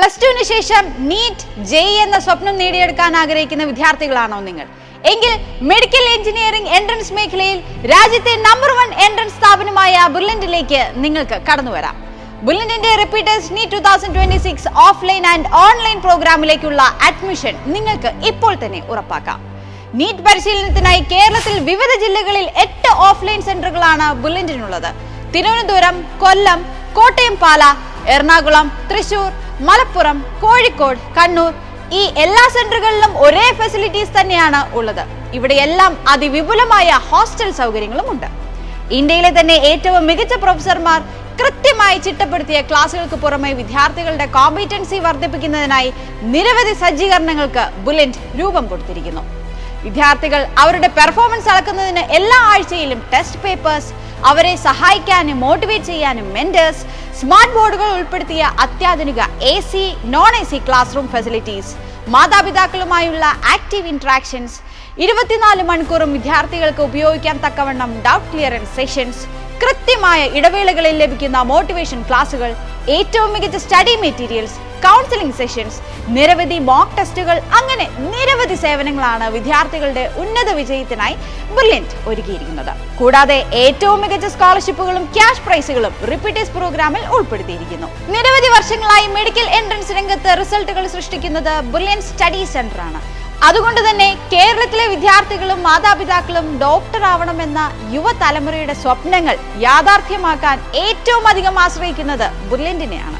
Plus ടുവിന് ശേഷം NEET JEE എന്ന സ്വപ്നം നേടിയെടുക്കാൻ ആഗ്രഹിക്കുന്ന വിദ്യാർത്ഥികളാണോ നിങ്ങൾ? എങ്കിൽ മെഡിക്കൽ എഞ്ചിനീയറിംഗ് എൻട്രൻസ് മേഖലയിൽ രാജ്യത്തെ നമ്പർ 1 എൻട്രൻസ് സ്ഥാപനമായ ബുർലൻഡിലേക്ക് നിങ്ങൾക്ക് കടന്നു വരാം. ബുർലൻഡിന്റെ repeaters NEET 2026 offline and online പ്രോഗ്രാമിലേക്കുള്ള അഡ്മിഷൻ നിങ്ങൾക്ക് ഇപ്പോൾ തന്നെ ഉറപ്പാക്കാം. നീറ്റ് പരിശീലനത്തിനായി കേരളത്തിൽ വിവിധ ജില്ലകളിൽ 8 ഓഫ്ലൈൻ സെന്ററുകളാണ് ബുർലൻഡിനുള്ളത്. തിരുവനന്തപുരം, കൊല്ലം, കോട്ടയം, പാല, എറണാകുളം, തൃശൂർ, മലപ്പുറം, കോഴിക്കോട്, കണ്ണൂർ ഈ എല്ലാ സെന്ററുകളിലും ഒരേ ഫെസിലിറ്റീസ് തന്നെയാണ് ഉള്ളത്. ഇവിടെയെല്ലാം അതിവിപുലമായ ഹോസ്റ്റൽ സൗകര്യങ്ങളും ഉണ്ട്. ഇന്ത്യയിലെ തന്നെ ഏറ്റവും മികച്ച പ്രൊഫസർമാർ കൃത്യമായി ചിട്ടപ്പെടുത്തിയ ക്ലാസുകൾക്ക് പുറമെ വിദ്യാർത്ഥികളുടെ കോമ്പറ്റൻസി വർദ്ധിപ്പിക്കുന്നതിനായി നിരവധി സജ്ജീകരണങ്ങൾക്ക് ബുർലൻഡ് രൂപം കൊടുത്തിരിക്കുന്നു. വിദ്യാർത്ഥികൾ അവരുടെ പെർഫോമൻസ് അളക്കുന്നതിന് എല്ലാ ആഴ്ചയിലും ടെസ്റ്റ് പേപ്പേഴ്സ്, അവരെ സഹായിക്കാനും മോട്ടിവേറ്റ് ചെയ്യാനും മെന്റേഴ്സ്, സ്മാർട്ട് ബോർഡുകൾ ഉൾപ്പെടുത്തിയ അത്യാധുനിക AC, non-AC class room facilities, മാതാപിതാക്കളുമായുള്ള ആക്റ്റീവ് ഇന്ററാക്ഷൻസ്, 24 മണിക്കൂറും വിദ്യാർത്ഥികൾക്ക് ഉപയോഗിക്കാൻ തക്കവണ്ണം ഡൗട്ട് ക്ലിയറൻസ് സെഷൻസ്, കൃത്യമായ ഇടവേളകളിൽ ലഭിക്കുന്ന മോട്ടിവേഷൻ ക്ലാസുകൾ, ഏറ്റവും മികച്ച സ്റ്റഡി മെറ്റീരിയൽസ്, കൗൺസിലിംഗ് സെഷൻസ്, നിരവധി മോക്ക് ടെസ്റ്റുകൾ, അങ്ങനെ നിരവധി സേവനങ്ങളാണ് വിദ്യാർത്ഥികളുടെ ഉന്നത വിജയത്തിനായി ബുർലൻഡ് ഒരുക്കിയിരിക്കുന്നത്. കൂടാതെ ഏറ്റവും മികച്ച സ്കോളർഷിപ്പുകളും ക്യാഷ് പ്രൈസുകളും റിപ്പീറ്റേഴ്സ് പ്രോഗ്രാമിൽ ഉൾപ്പെടുത്തിയിരിക്കുന്നു. നിരവധി വർഷങ്ങളായി മെഡിക്കൽ എൻട്രൻസ് രംഗത്ത് റിസൾട്ടുകൾ സൃഷ്ടിക്കുന്നത് ബുർലൻഡ് സ്റ്റഡി സെന്റർ ആണ്. അതുകൊണ്ട് തന്നെ കേരളത്തിലെ വിദ്യാർത്ഥികളും മാതാപിതാക്കളും ഡോക്ടർ ആവണമെന്ന യുവതലമുറയുടെ സ്വപ്നങ്ങൾ യാഥാർത്ഥ്യമാക്കാൻ ഏറ്റവും അധികം ആശ്രയിക്കുന്നത് ബുർലൻഡിനെയാണ്.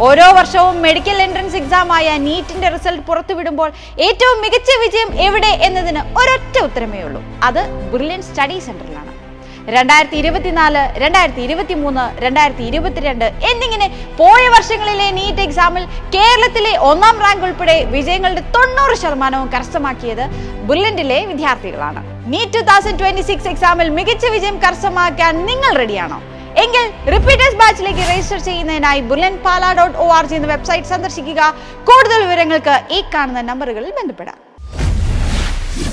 ഓരോ വർഷവും മെഡിക്കൽ എൻട്രൻസ് എക്സാമായ നീറ്റിന്റെ റിസൾട്ട് പുറത്തുവിടുമ്പോൾ ഏറ്റവും മികച്ച വിജയം എവിടെ എന്നതിന് ഒരൊറ്റ ഉത്തരമേ ഉള്ളൂ. അത് ബുർലൻഡ് സ്റ്റഡി സെന്ററിലാണ്. 2024, 2023, 2022 എന്നിങ്ങനെ പോയ വർഷങ്ങളിലെ നീറ്റ് എക്സാമിൽ കേരളത്തിലെ 1ാം റാങ്ക് ഉൾപ്പെടെ വിജയങ്ങളുടെ 90% കരസ്ഥമാക്കിയത് ബുർലൻഡിലെ വിദ്യാർത്ഥികളാണ്. നീറ്റ് 2026 എക്സാമിൽ മികച്ച വിജയം കരസ്ഥമാക്കാൻ നിങ്ങൾ റെഡിയാണോ? എങ്കിൽ റിപ്പീറ്റേഴ്സ് ബാച്ചിലേക്ക് രജിസ്റ്റർ ചെയ്യുന്നതിനായി bullandpala.org എന്ന വെബ്സൈറ്റ് സന്ദർശിക്കുക. കൂടുതൽ വിവരങ്ങൾക്ക് ഈ കാണുന്ന നമ്പറുകളിൽ ബന്ധപ്പെടാം.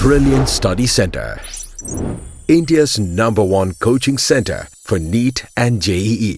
Brilliant Study Center, India's #1 coaching center for NEET and JEE.